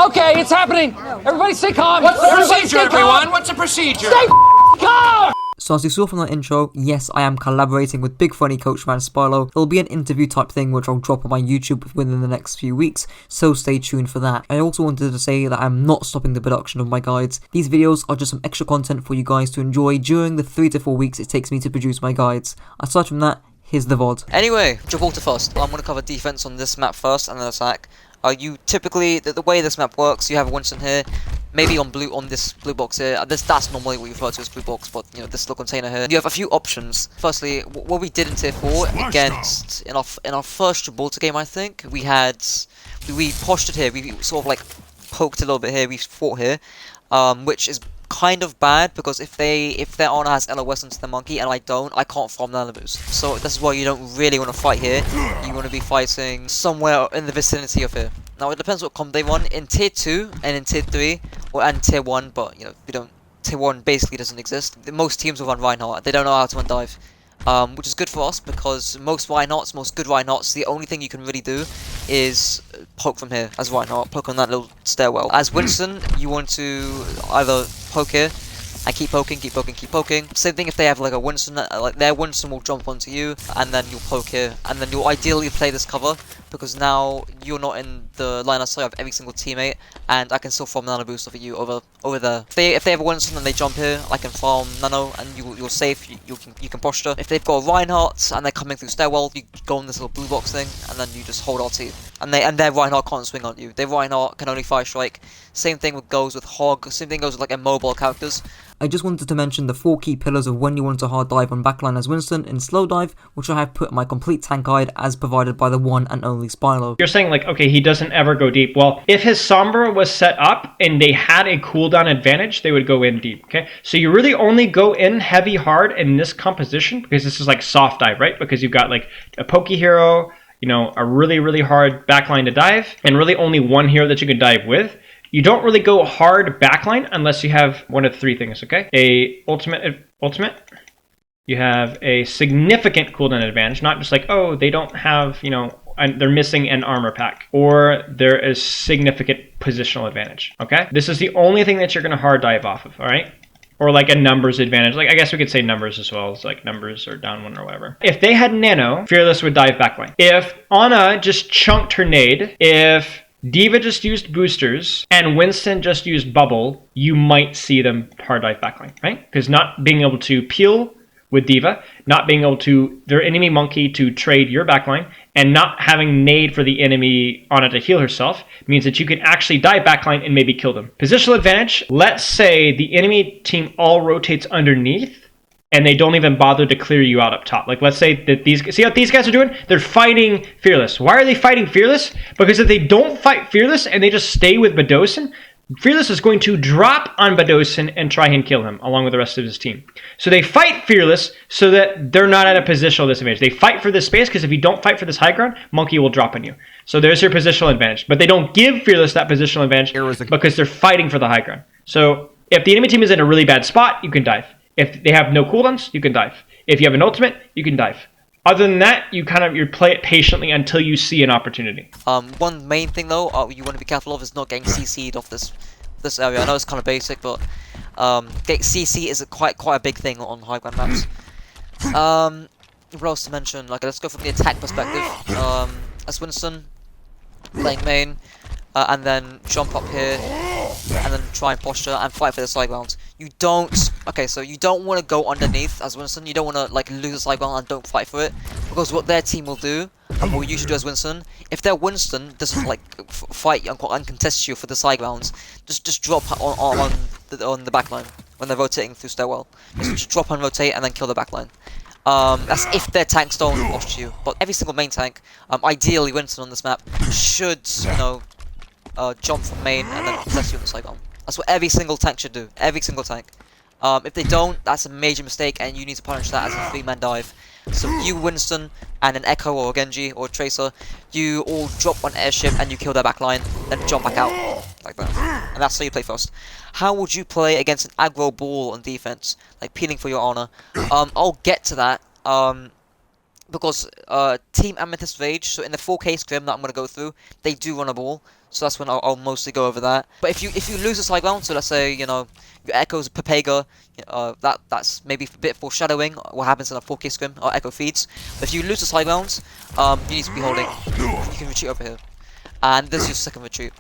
Okay, it's happening. Everybody stay calm. What's the procedure, everyone? What's the procedure? Stay calm! So as you saw from the intro, yes, I am collaborating with Big Funny Coach Man Spilo. It'll be an interview type thing which I'll drop on my YouTube within the next few weeks, so stay tuned for that. I also wanted to say that I'm not stopping the production of my guides. These videos are just some extra content for you guys to enjoy during the 3 to 4 weeks it takes me to produce my guides. Aside from that, here's the VOD. Anyway, Gibraltar first. I'm going to cover defense on this map first and then attack. You typically, the way this map works, you have Winston here, maybe on this blue box here. That's normally what you refer to as blue box, but you know, this little container here. You have a few options. Firstly, what we did in tier 4 against in our first Gibraltar game, I think we postured here. We sort of like poked a little bit here. We fought here, which is kind of bad because if their honor has L.O.S into the monkey and I don't, I can't farm the L.O.S. So this is why you don't really want to fight here. You want to be fighting somewhere in the vicinity of here. Now it depends what comp they run in tier 2 and in tier 3 and tier 1, but you know, we don't. Tier 1 basically doesn't exist. Most teams will run Reinhardt. They don't know how to run dive. Which is good for us because most good Reinhardts, the only thing you can really do is poke from here as Reinhardt, poke on that little stairwell. As Winston, you want to either poke here and keep poking, keep poking, keep poking. Same thing if they have like a Winston, like their Winston will jump onto you and then you'll poke here. And then you'll ideally play this cover because now you're not in the line of sight of every single teammate and I can still farm nano boost off of you over there. If they have a Winston and they jump here, I can farm nano and you're safe, you can posture. If they've got a Reinhardt and they're coming through stairwell, you go on this little blue box thing and then you just hold RT. And their Reinhardt can't swing on you. Their Reinhardt can only fire strike. Same thing goes with Hog, same thing goes with like immobile characters. I just wanted to mention the 4 key pillars of when you want to hard dive on backline as Winston in slow dive, which I have put in my complete tank guide as provided by the one and only Spilo. You're saying like, okay, he doesn't ever go deep. Well, if his Sombra was set up and they had a cooldown advantage, they would go in deep, okay? So you really only go in heavy hard in this composition because this is like soft dive, right? Because you've got like a pokey hero, you know, a really, really hard backline to dive, and really only one hero that you can dive with. You don't really go hard backline unless you have one of 3 things, okay? A ultimate. You have a significant cooldown advantage, not just like, oh, they don't have, you know, they're missing an armor pack, or there is significant positional advantage, okay? This is the only thing that you're going to hard dive off of, all right? Or like a numbers advantage. Like, I guess we could say numbers as well. It's like numbers or down 1 or whatever. If they had nano, Fearless would dive backline. If Ana just chunked her nade, if D.Va just used boosters, and Winston just used bubble, you might see them hard dive backline, right? Because not being able to peel with D.Va, not being able to, their enemy monkey to trade your backline, and not having nade for the enemy Ana to heal herself, means that you can actually dive backline and maybe kill them. Positional advantage, let's say the enemy team all rotates underneath, and they don't even bother to clear you out up top. Like, let's say that see what these guys are doing? They're fighting Fearless. Why are they fighting Fearless? Because if they don't fight Fearless and they just stay with Badosin, Fearless is going to drop on Badosin and try and kill him along with the rest of his team. So they fight Fearless so that they're not at a positional disadvantage. They fight for this space because if you don't fight for this high ground, Monkey will drop on you. So there's your positional advantage. But they don't give Fearless that positional advantage because they're fighting for the high ground. So if the enemy team is in a really bad spot, you can dive. If they have no cooldowns, you can dive. If you have an ultimate, you can dive. Other than that, you play it patiently until you see an opportunity. One main thing though, you want to be careful of is not getting CC'd off this area. I know it's kind of basic, but getting CC is quite a big thing on high ground maps. What else to mention? Like, let's go from the attack perspective. As Winston playing main, and then jump up here, and then try and posture and fight for the side ground. You don't want to go underneath as Winston. You don't want to like lose the side ground and don't fight for it, because what their team will do, and what you should do as Winston, if their Winston doesn't like fight and contest you for the side grounds, just drop on the back line when they're rotating through stairwell. Just drop and rotate and then kill the back line. That's if their tanks don't posture you. But every single main tank, ideally Winston on this map, should, you know, jump from main and then contest you on the side ground. That's what every single tank should do. Every single tank. If they don't, that's a major mistake, and you need to punish that as a 3-man dive. So you, Winston, and an Echo or a Genji or a Tracer, you all drop on airship and you kill their backline, then jump back out like that. And that's how you play first. How would you play against an aggro ball on defense, like peeling for your honor? I'll get to that. Because Team Amethyst Rage, so in the 4K scrim that I'm going to go through, they do run a ball. so that's when I'll mostly go over that. But if you lose this high ground, so let's say, you know, your Echo's Pepega, that's maybe a bit foreshadowing what happens in a 4K scrim, or Echo feeds. But if you lose this high ground, you need to be holding. You can retreat over here. And this is your second retreat.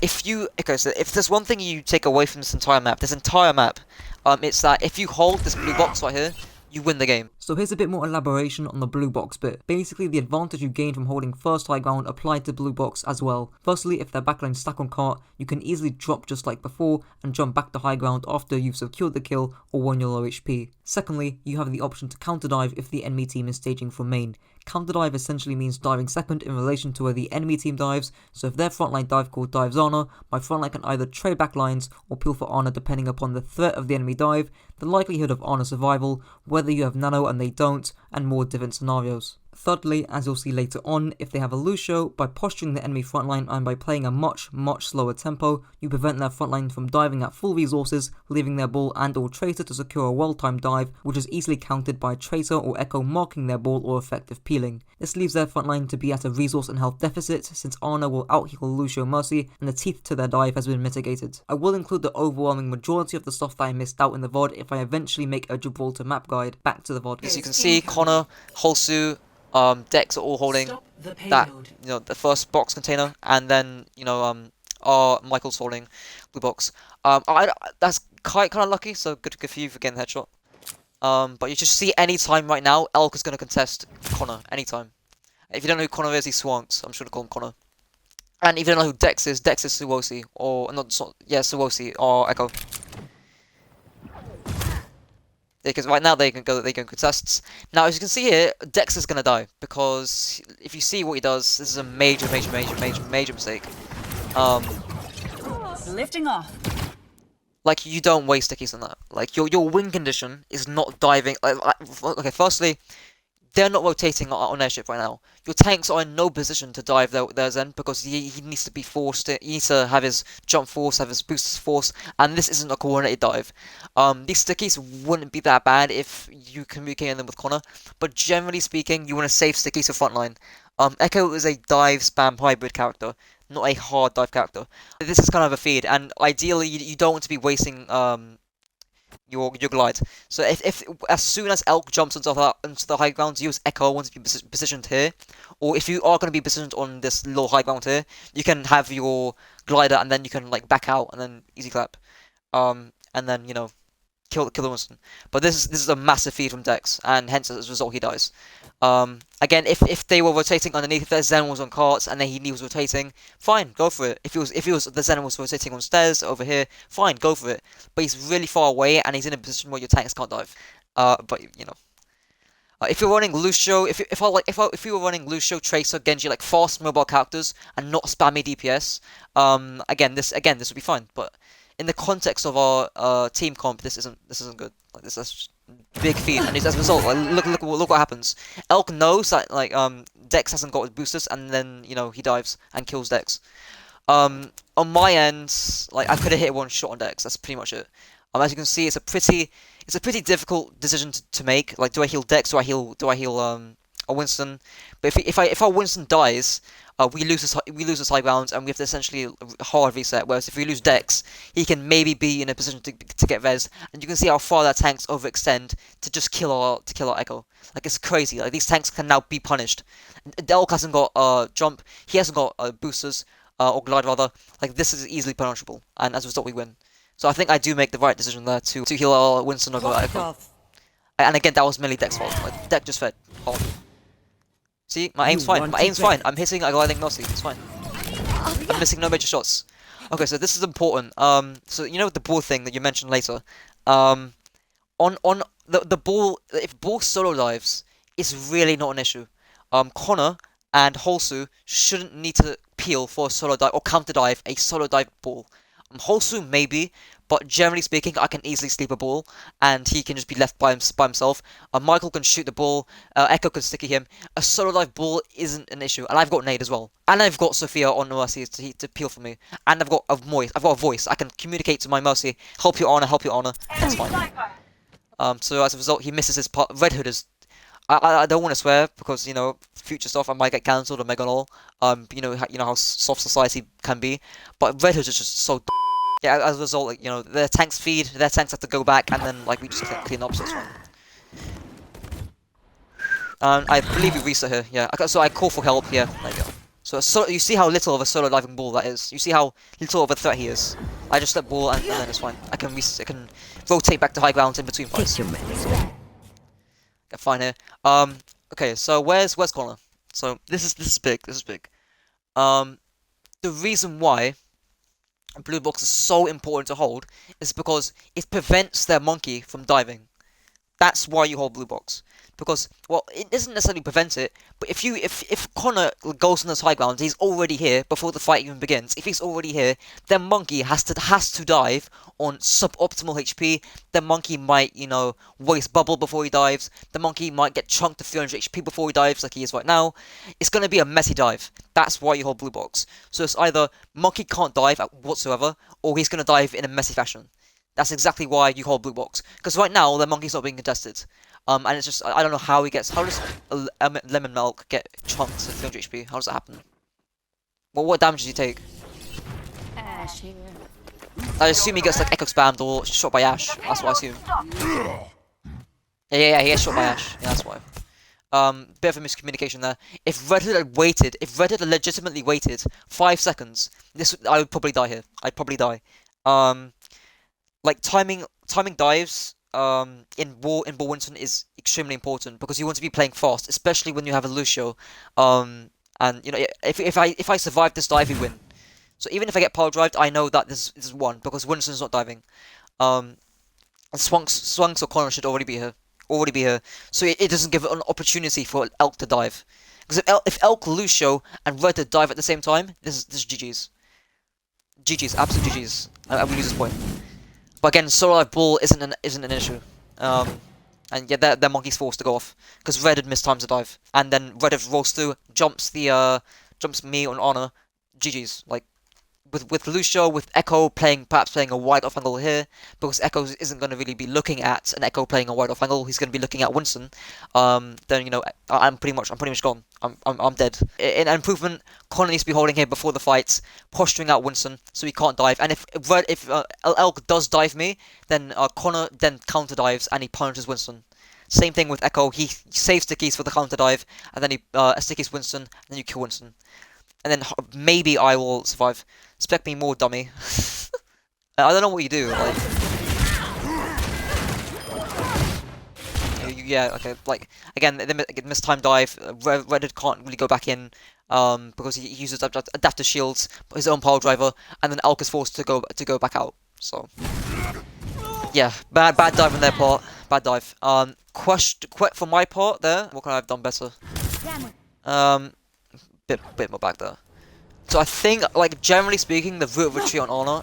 Okay, so if there's one thing you take away from this entire map, it's that if you hold this blue box right here, you win the game. So here's a bit more elaboration on the blue box bit. Basically, the advantage you gain from holding first high ground applied to blue box as well. Firstly, if their backline stack on cart, you can easily drop just like before and jump back to high ground after you've secured the kill or won your low HP. Secondly, you have the option to counter dive if the enemy team is staging from main. Counter dive essentially means diving second in relation to where the enemy team dives, so if their frontline dive core dives Ana, my frontline can either trade back lines or peel for Ana depending upon the threat of the enemy dive, the likelihood of Ana survival, whether you have nano and they don't, and more different scenarios. Thirdly, as you'll see later on, if they have a Lucio, by posturing the enemy frontline and by playing a much slower tempo, you prevent their frontline from diving at full resources, leaving their ball and or Tracer to secure a well-timed dive, which is easily countered by Tracer or Echo marking their ball or effective peeling. This leaves their frontline to be at a resource and health deficit, since Ana will out-heal Lucio Mercy and the teeth to their dive has been mitigated. I will include the overwhelming majority of the stuff that I missed out in the VOD if I eventually make a Gibraltar map guide. Back to the VOD. As you can see, Connor, Holsu, Dex are all holding that, you know, the first box container, and then, you know, Michael's holding blue box. That's kind of lucky, so good for you for getting the headshot. But you just see any time right now, Elk is going to contest Connor anytime. If you don't know who Connor is, he's Swanks. I'm sure to call him Connor. And if you don't know who Dex is Suwosi, or not, Suwosi or Echo. Because right now they can contests. Now as you can see here, Dex is gonna die because if you see what he does, this is a major mistake. Lifting off. Like, you don't waste stickies on that. Like, your win condition is not diving. Okay, firstly, they're not rotating on airship right now. Your tanks are in no position to dive their Zen because he needs to be forced. He needs to have his jump force, have his boost force, and this isn't a coordinated dive. These stickies wouldn't be that bad if you communicate them with Connor, but generally speaking, you want to save stickies for frontline. Echo is a dive spam hybrid character, not a hard dive character. This is kind of a feed, and ideally you don't want to be wasting your glide. So if as soon as Elk jumps into the high ground, use Echo once to be positioned here, or if you are going to be positioned on this low high ground here, you can have your glider and then you can like back out and then easy clap, and then, you know, kill the Winston. But this is a massive feed from Dex, and hence as a result he dies. Again, if they were rotating underneath, if their Zen was on carts and then he was rotating, fine, go for it. If the Zen was rotating on stairs over here, fine, go for it. But he's really far away and he's in a position where your tanks can't dive. But you know, if you're running Lucio, if you were running Lucio, Tracer, Genji, like fast mobile characters and not spammy DPS, again this would be fine. But in the context of our team comp, this isn't good. Like, this is big feed, and as a result, like, look what happens. Elk knows that like Dex hasn't got his boosters, and then, you know, he dives and kills Dex. On my end, like, I could have hit one shot on Dex. That's pretty much it. As you can see, it's a pretty difficult decision to make. Like, do I heal Dex? Do I heal a Winston? But if our Winston dies, we lose this high ground, and we have to essentially hard reset. Whereas if we lose Dex, he can maybe be in a position to get res, and you can see how far their tanks overextend to just kill our Echo. Like, it's crazy. Like, these tanks can now be punished. Elk hasn't got jump. He hasn't got boosters or glide rather. Like, this is easily punishable, and as a result we win. So I think I do make the right decision there to heal our Winston over Echo. And again, that was mainly Dex fault. Like, Dex just fed hard. See, my aim's fine. My aim's fine. I'm hitting a gliding Nossi. It's fine. I'm missing no major shots. Okay, so this is important. So you know the ball thing that you mentioned later. On the ball, if ball solo dives, it's really not an issue. Connor and Holsu shouldn't need to peel for a solo dive or counter dive a solo dive ball. Holsu maybe, but generally speaking, I can easily sleep a ball, and he can just be left by himself. Michael can shoot the ball, Echo can sticky him. A solo dive ball isn't an issue, and I've got Nade as well. And I've got Sophia on Mercy to peel for me. And I've got a voice. I can communicate to my Mercy, help your honor. That's fine. So as a result, he misses his part. Red Hood is... I don't want to swear because, you know, future stuff I might get cancelled or mega lol. You know how soft society can be, but Red Hood is just so. Yeah, as a result, like, you know, their tanks feed, their tanks have to go back, and then like we just clean up. So it's fine. I believe we reset here. Yeah, okay, so I call for help. Yeah, there you go. So you see how little of a solo diving ball that is. You see how little of a threat he is. I just let ball and then it's fine. I can rotate back to high ground in between fights. Okay, fine here. Okay, so where's corner? So this is big. This is big. The reason why blue box is so important to hold is because it prevents their monkey from diving. That's why you hold blue box. Because, well, it doesn't necessarily prevent it, but if Connor goes on this high ground, he's already here before the fight even begins. If he's already here, then monkey has to dive on suboptimal HP. The monkey might, you know, waste bubble before he dives. The monkey might get chunked to 300 HP before he dives, like he is right now. It's gonna be a messy dive. That's why you hold blue box. So it's either monkey can't dive whatsoever, or he's gonna dive in a messy fashion. That's exactly why you hold blue box. Because right now, the monkey's not being contested. And it's just, I don't know how he gets, how does Lemon Milk get chunked to 300 HP? How does that happen? Well, what damage does he take? Ash here. I assume he gets like echo spammed or shot by Ash. That's what I assume. Yeah, he gets shot by Ash. Yeah, that's why. Bit of a miscommunication there. If Red Hood had waited, if Red Hood had legitimately waited 5 seconds, I would probably die here. I'd probably die. Like timing dives in Ball Winston is extremely important because you want to be playing fast, especially when you have a Lucio. And you know, if I survive this dive, we win. So even if I get power drived, I know that this is one because Winston's not diving. And Swunks or Connor should already be here. So it doesn't give it an opportunity for Elk to dive. Because if Elk, Lucio, and Red Hood dive at the same time, this is GG's. GG's, absolute GG's. I will lose this point. But again, solo live ball isn't an issue. And yeah, their monkey's forced to go off because Red Hood mistimes the dive, and then Red Hood rolls through, jumps me on honor. GG's. Like with Lucio, with Echo perhaps playing a wide off angle here, because Echo isn't going to really be looking at an Echo playing a wide off angle. He's going to be looking at Winston. Then you know I'm pretty much gone. I'm dead. In improvement, Connor needs to be holding here before the fight, posturing out Winston so he can't dive. And if Elk does dive me, then Connor then counter dives and he punishes Winston. Same thing with Echo. He saves stickies for the counter dive, and then he stickies Winston, and then you kill Winston. And then maybe I will survive. Expect me more, dummy. I don't know what you do. Like, yeah, okay. Like again, the mistimed dive. Red Hood can't really go back in because he uses adaptive shields, his own power driver, and then Elk is forced to go back out. So yeah, bad dive on their part. Bad dive. For my part there, what can I have done better? Bit more back there. So I think, like, generally speaking, the route of retreat on Honor,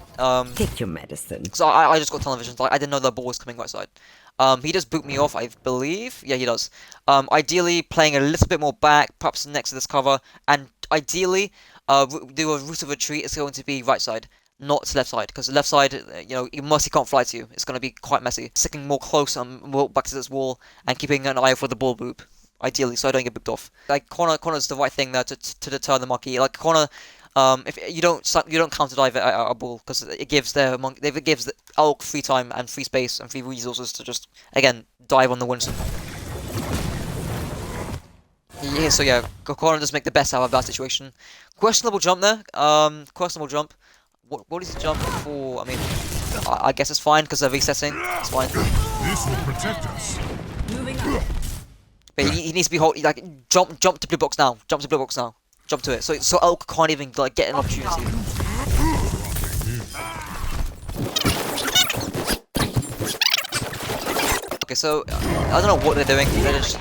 Take your medicine. so I just got television, like, I didn't know the ball was coming right side. He does boot me off, I believe. Yeah, he does. Ideally, playing a little bit more back, perhaps next to this cover, and ideally, do a route of retreat is going to be right side, not left side, because the left side, you know, he mostly can't fly to you. It's going to be quite messy. Sticking more close and more back to this wall, and keeping an eye for the ball boop. Ideally, so I don't get booped off. Like Connor's the right thing there to deter the monkey. Like Connor, if you don't counter dive at a ball because it gives the Elk free time and free space and free resources to just again dive on the Winston. Yeah, so yeah, Connor does make the best out of that situation. Questionable jump there. Questionable jump. What is the jump for? I mean, I guess it's fine because they're resetting. It's fine. This will protect us. Moving on. But he needs to be like jump to blue box now. Jump to blue box now. Jump to it. So Elk can't even like get an opportunity. Okay, so I don't know what they're doing. They're just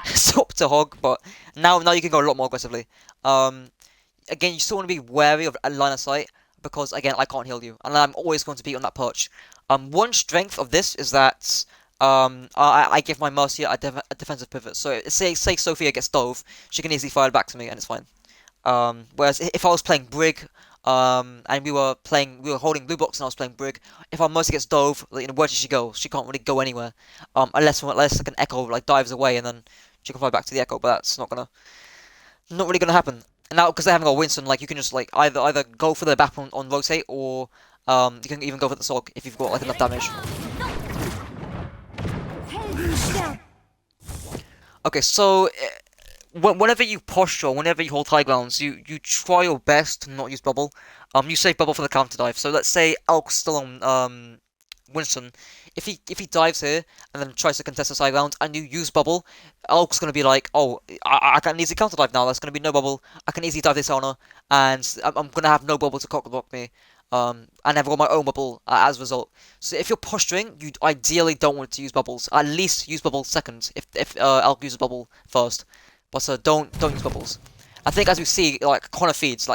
stop to hog, but now you can go a lot more aggressively. Again, you still want to be wary of a line of sight because again I can't heal you, and I'm always going to be on that perch. One strength of this is that I give my Mercy a defensive pivot. So say Sophia gets dove, she can easily fire it back to me, and it's fine. Whereas if I was playing Brig, and we were holding blue box and I was playing Brig, if our Mercy gets dove, you know, where does she go? She can't really go anywhere. Unless like an Echo like dives away and then she can fly back to the Echo, but that's not really gonna happen. And now, because they haven't got Winston, like, you can just, like, either go for the back on rotate, or, you can even go for the Sog if you've got, like, enough damage. Okay, so, whenever you posture, whenever you hold high grounds, you try your best to not use bubble. You save bubble for the counter dive. So let's say Elk's still on, Winston. If he dives here and then tries to contest the high ground and you use bubble, Elk's gonna be like, oh, I can easily counter dive now. There's gonna be no bubble. I can easily dive this honor, and I'm gonna have no bubble to cock block me. And I've got my own bubble as a result. So if you're posturing, you ideally don't want to use bubbles. At least use bubble second if Elk uses bubble first. But don't use bubbles. I think as we see, like, Connor feeds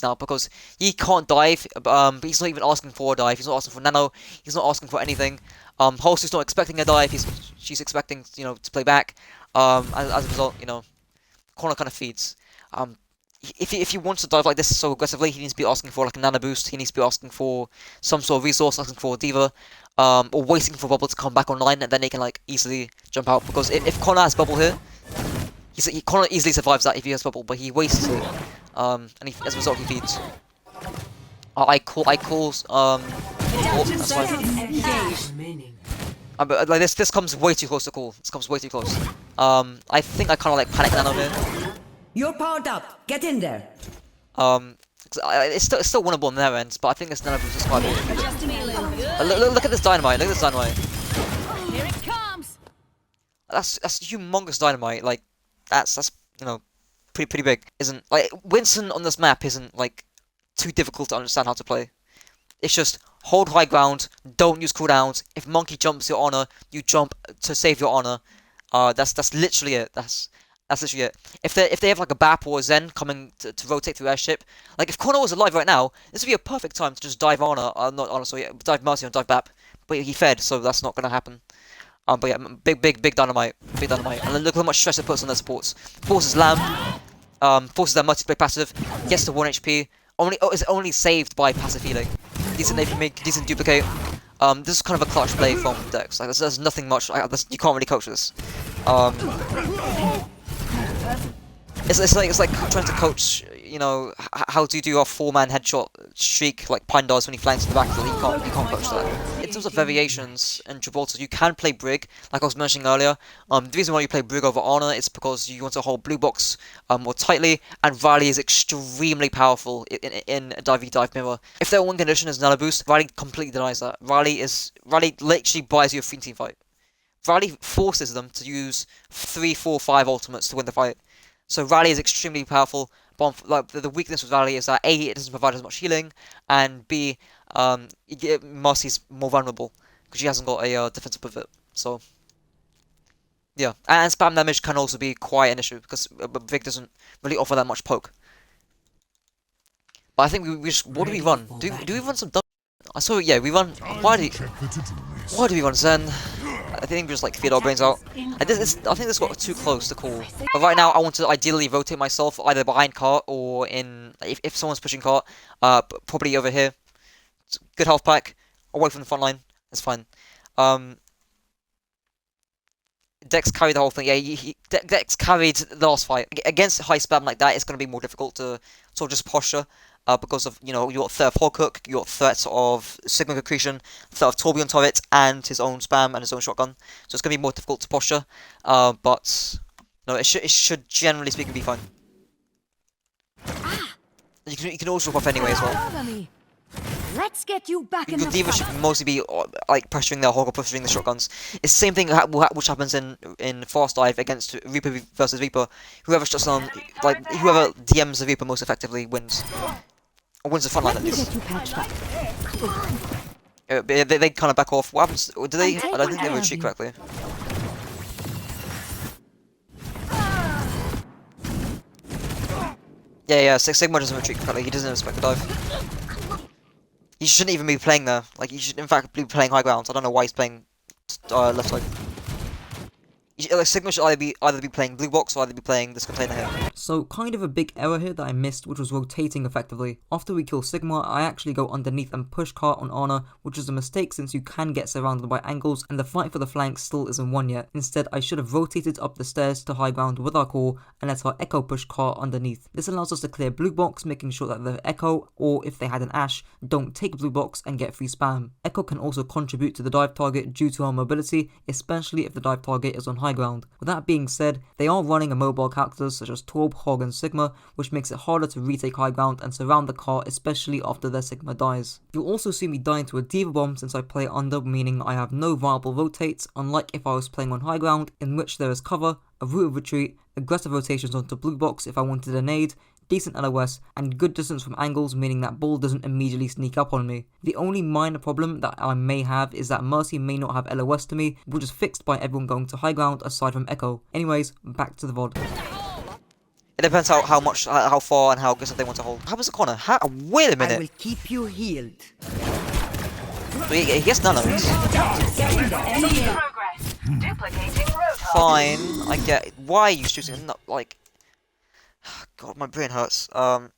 now because he can't dive, but he's not even asking for a dive. He's not asking for nano. He's not asking for anything. Holsum's not expecting a dive. She's expecting, you know, to play back. As a result, you know, Connor kind of feeds. If he wants to dive like this so aggressively, he needs to be asking for like a nano boost. He needs to be asking for some sort of resource, asking for a D.Va, or waiting for bubble to come back online, and then he can like easily jump out. Because if Connor has bubble here, Connor easily survives that if he has bubble, but he wastes it, and as a result he feeds. I call that's fine. But like this comes way too close to call. This comes way too close. I think I kind of like panic nano here. You're powered up. Get in there. It's still winnable on their ends, but I think this nano boost is quite big. Look at this dynamite. Look at this dynamite. Here it comes. That's humongous dynamite. Like that's you know pretty big. Isn't like Winston on this map isn't like too difficult to understand how to play. It's just hold high ground, don't use cooldowns. If Monkey jumps your honor, you jump to save your honor. That's literally it. That's literally it. If they have like a BAP or a Zen coming to rotate through airship, like if Connor was alive right now, this would be a perfect time to just dive honor. Not honor, sorry, dive Mercy and dive BAP. But he fed, so that's not gonna happen. But yeah, big dynamite, and then look how much stress it puts on their supports. Forces Lamb, forces their Mercy to play passive, gets to 1 HP. Is only saved by passive healing. Decent AP make, decent duplicate. This is kind of a clutch play from Dex. Like there's nothing much. You can't really coach this. It's like trying to coach. You know how do you do a 4-man headshot streak like Pine does when he flanks in the backfield. You can't coach that. In terms of variations in Gibraltar, you can play Brig, like I was mentioning earlier. The reason why you play Brig over Honor is because you want to hold blue box more tightly, and Riley is extremely powerful in a dive mirror. If their one condition is nano boost, Riley completely denies that. Riley literally buys you a free team fight. Riley forces them to use 3, 4, 5 ultimates to win the fight. So Riley is extremely powerful. But like the weakness with Riley is that A, it doesn't provide as much healing, and B, Marcy's more vulnerable because she hasn't got a defensive pivot. So yeah, and spam damage can also be quite an issue because Vic doesn't really offer that much poke. But I think we just what do we run? Do we run some? I saw yeah we run. Why do we run Zen? I think we just like feed our brains out. I think this got too close to call. But right now I want to ideally rotate myself either behind cart or in if someone's pushing cart, probably over here. Good health pack, away from the front line. That's fine. Dex carried the whole thing. Yeah, Dex carried the last fight against high spam like that. It's going to be more difficult to sort of just posture. Because of, you know, you got threat of Hawkhook, you got threats of Sigma Accretion, threat of Torbjorn turret, and his own spam and his own shotgun. So it's going to be more difficult to posture. But no, it should generally speaking be fine. You can also drop off anyway as well. Let's get you back in the D.Va should mostly be like pressuring their Hawk or pressuring the shotguns. It's the same thing which happens in Fast Dive against Reaper versus Reaper. Whoever shuts down, like whoever DMs the Reaper most effectively wins. Or wins the front line at least. They kind of back off. What happens? Do they? I don't think they retreat correctly. Yeah, Sigma doesn't retreat correctly. He doesn't expect the dive. He shouldn't even be playing there. Like, he should in fact be playing high ground. I don't know why he's playing left side. Like Sigma should either be playing blue box or either be playing this container here. So kind of a big error here that I missed, which was rotating effectively. After we kill Sigma, I actually go underneath and push cart on Ana, which is a mistake since you can get surrounded by angles and the fight for the flank still isn't won yet. Instead, I should have rotated up the stairs to high ground with our core and let our Echo push cart underneath. This allows us to clear blue box, making sure that the Echo, or if they had an Ashe, don't take blue box and get free spam. Echo can also contribute to the dive target due to our mobility, especially if the dive target is on high ground. With that being said, they are running a mobile characters such as Torb, Hog and Sigma, which makes it harder to retake high ground and surround the car, especially after their Sigma dies. You'll also see me die into a D.Va bomb since I play under, meaning I have no viable rotates, unlike if I was playing on high ground, in which there is cover, a route of retreat, aggressive rotations onto blue box if I wanted a nade, decent L.O.S, and good distance from angles, meaning that ball doesn't immediately sneak up on me. The only minor problem that I may have is that Mercy may not have L.O.S to me, which is fixed by everyone going to high ground aside from Echo. Anyways, back to the VOD. It depends how far and how aggressive they want to hold. How was the corner? Wait a I minute. will keep you healed. He gets none of it. Fine, I get it. Why are you shooting? Not like. God, my brain hurts. I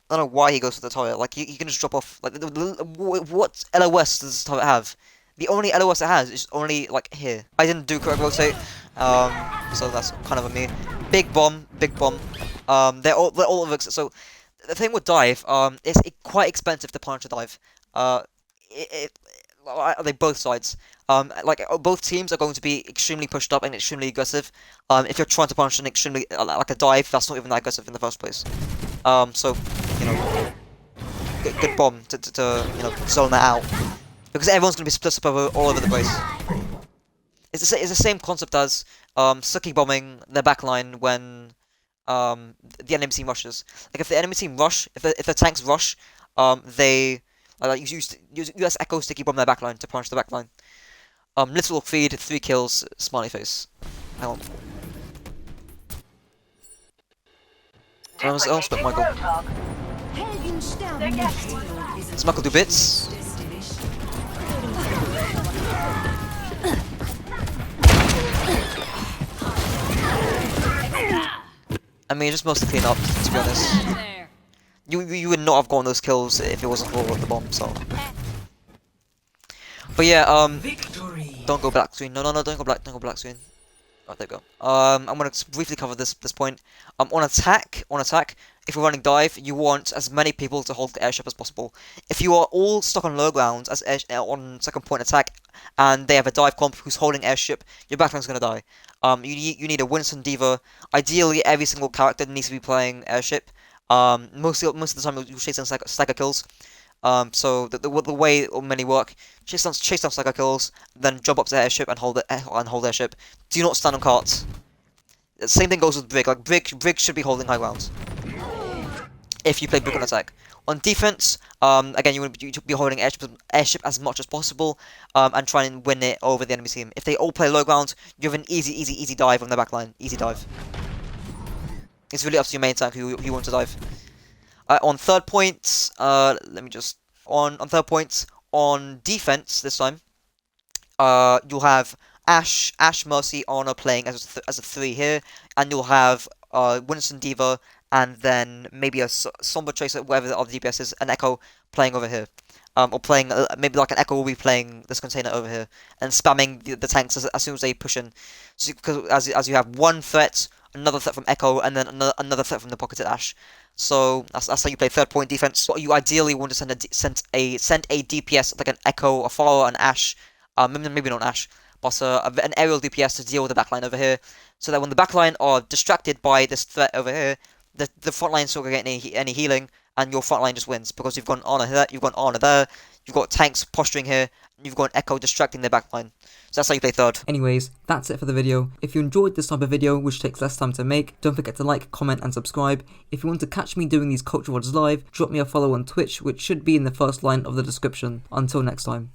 don't know why he goes for the turret. Like, he can just drop off. Like, what LOS does this turret have? The only LOS it has is only, like, here. I didn't do correct rotate, so that's kind of a me. Big bomb, big bomb. They're all of it. So, the thing with dive, it's quite expensive to punish a dive. They both sides. Like both teams are going to be extremely pushed up and extremely aggressive. If you're trying to punish an extremely like a dive, that's not even that aggressive in the first place. So you know, good bomb to you know zone that out because everyone's going to be split up all over the place. It's the same concept as sucky bombing their backline when the enemy team rushes. Like if the enemy team rush, if the tanks rush, they use US Echo sticky bomb their backline to punish the backline. Little feed, 3 kills, smiley face. Hang on. I'll split Michael. Does Michael do bits? I mean, just mostly clean up, to be honest. You would not have gotten those kills if it wasn't for the bomb, so. But yeah, don't go black screen. No, don't go black screen. Oh, there we go. I'm gonna briefly cover this point. On attack, if you're running dive, you want as many people to hold the airship as possible. If you are all stuck on low ground as on second point attack, and they have a dive comp who's holding airship, your backline's gonna die. You need a Winston D.Va. Ideally, every single character needs to be playing airship. Most of the time you'll chase down stagger kills. So the way many work, chase down stagger kills, then jump up to the airship and hold airship. Do not stand on carts. The same thing goes with Brig. Like Brig should be holding high ground. If you play Brig on attack. On defense, again you want to be holding airship as much as possible, and try and win it over the enemy team. If they all play low ground, you have an easy dive on their backline. Easy dive. It's really up to your main tank who you want to dive. On third point, let me just on third point on defense this time. You'll have Ashe, Mercy, Ana playing as a 3 here, and you'll have Winston D.Va, and then maybe a Somber Tracer, whatever the other DPS is, an Echo playing over here. Or playing, maybe like an Echo will be playing this container over here, and spamming the tanks as soon as they push in. So, because as you have one threat, another threat from Echo, and then another threat from the pocketed Ashe. So that's how you play third point defense. But you ideally want to send a DPS like an Echo, a Follower, an Ashe, maybe not an Ashe, but an aerial DPS to deal with the backline over here, so that when the backline are distracted by this threat over here, the front line's not going to get any healing, and your front line just wins because you've got an Ana here, you've got an Ana there, you've got tanks posturing here, and you've got an Echo distracting their backline. So that's how you play third. Anyways, that's it for the video. If you enjoyed this type of video, which takes less time to make, don't forget to like, comment and subscribe. If you want to catch me doing these culture VODs live, drop me a follow on Twitch, which should be in the first line of the description. Until next time.